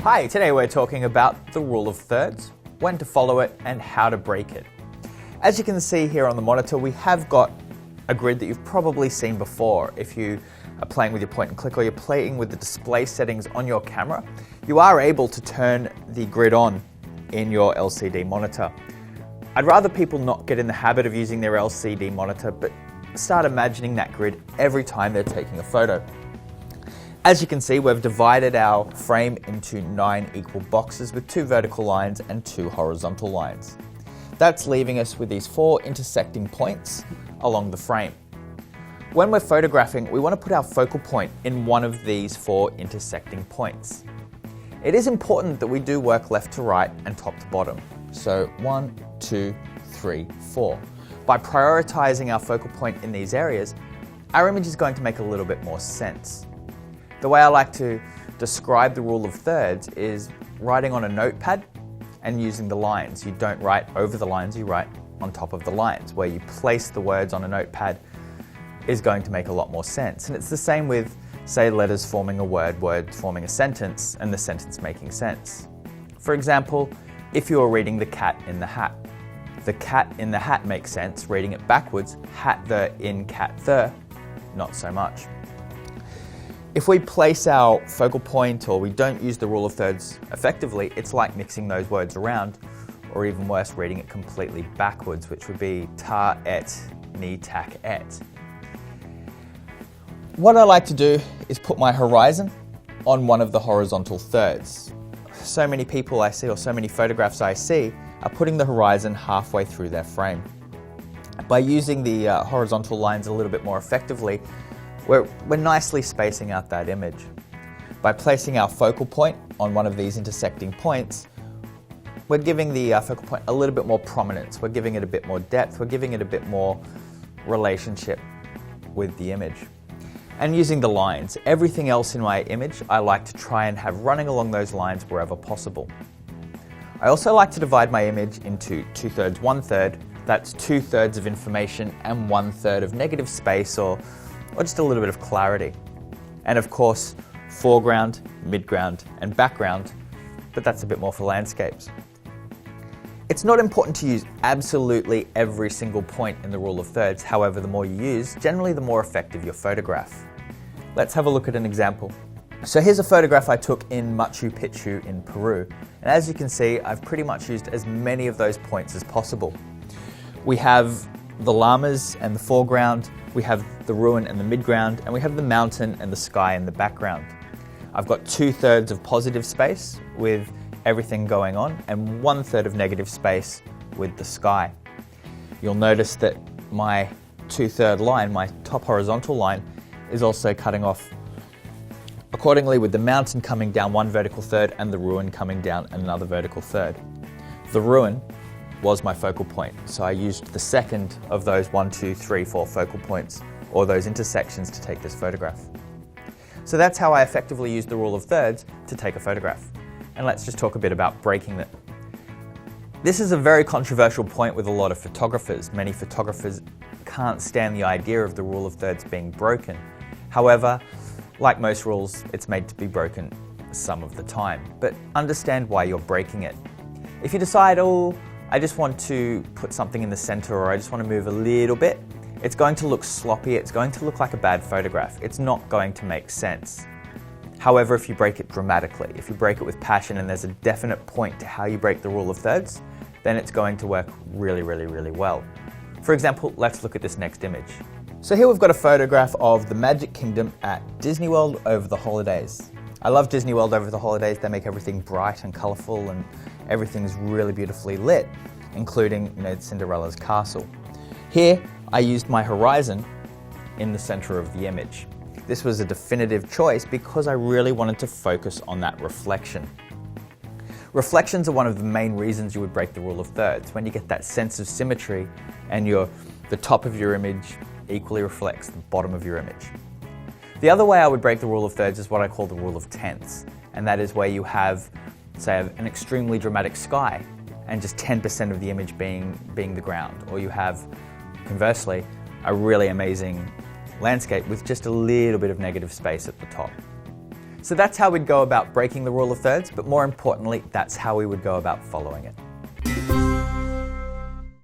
Hi, today we're talking about the rule of thirds, when to follow it, and how to break it. As you can see here on the monitor, we have got a grid that you've probably seen before. If you are playing with your point and click or you're playing with the display settings on your camera, you are able to turn the grid on in your LCD monitor. I'd rather people not get in the habit of using their LCD monitor, but start imagining that grid every time they're taking a photo. As you can see, we've divided our frame into 9 equal boxes with 2 vertical lines and 2 horizontal lines. That's leaving us with these 4 intersecting points along the frame. When we're photographing, we want to put our focal point in one of these 4 intersecting points. It is important that we do work left to right and top to bottom. So 1, 2, 3, 4. By prioritizing our focal point in these areas, our image is going to make a little bit more sense. The way I like to describe the rule of thirds is writing on a notepad and using the lines. You don't write over the lines, you write on top of the lines. Where you place the words on a notepad is going to make a lot more sense. And it's the same with, say, letters forming a word, words forming a sentence, and the sentence making sense. For example, if you were reading the cat in the hat. The cat in the hat makes sense. Reading it backwards, hat the in cat the, not so much. If we place our focal point or we don't use the rule of thirds effectively, it's like mixing those words around, or even worse, reading it completely backwards, which would be ta et, ni tac et. What I like to do is put my horizon on one of the horizontal thirds. So many people I see, or so many photographs I see, are putting the horizon halfway through their frame. By using the horizontal lines a little bit more effectively, we're nicely spacing out that image. By placing our focal point on one of these intersecting points, we're giving the focal point a little bit more prominence, we're giving it a bit more depth, we're giving it a bit more relationship with the image. And using the lines, everything else in my image I like to try and have running along those lines wherever possible. I also like to divide my image into 2/3, 1/3. That's 2/3 of information and 1/3 of negative space or just a little bit of clarity. And of course, foreground, midground, and background, but that's a bit more for landscapes. It's not important to use absolutely every single point in the rule of thirds. However, the more you use, generally the more effective your photograph. Let's have a look at an example. So here's a photograph I took in Machu Picchu in Peru. And as you can see, I've pretty much used as many of those points as possible. We have the llamas and the foreground, we have the ruin and the midground, and we have the mountain and the sky in the background. I've got 2/3 of positive space with everything going on and 1/3 of negative space with the sky. You'll notice that my 2/3 line, my top horizontal line, is also cutting off accordingly, with the mountain coming down 1 vertical third and the ruin coming down another vertical third. The ruin was my focal point, so I used the second of those 1, 2, 3, 4 focal points, or those intersections, to take this photograph. So that's how I effectively use the rule of thirds to take a photograph. And let's just talk a bit about breaking it. This is a very controversial point with a lot of photographers. Many photographers can't stand the idea of the rule of thirds being broken. However, like most rules, it's made to be broken some of the time. But understand why you're breaking it. If you decide, I just want to put something in the center, or I just want to move a little bit, it's going to look sloppy, it's going to look like a bad photograph. It's not going to make sense. However, if you break it dramatically, if you break it with passion and there's a definite point to how you break the rule of thirds, then it's going to work really, really, really well. For example, let's look at this next image. So here we've got a photograph of the Magic Kingdom at Disney World over the holidays. I love Disney World over the holidays. They make everything bright and colourful, and everything's really beautifully lit, including Cinderella's castle. Here, I used my horizon in the center of the image. This was a definitive choice because I really wanted to focus on that reflection. Reflections are one of the main reasons you would break the rule of thirds, when you get that sense of symmetry and the top of your image equally reflects the bottom of your image. The other way I would break the rule of thirds is what I call the rule of tenths, and that is where you have, say, an extremely dramatic sky and just 10% of the image being the ground, or you have, conversely, a really amazing landscape with just a little bit of negative space at the top. So that's how we'd go about breaking the rule of thirds, but more importantly, that's how we would go about following it.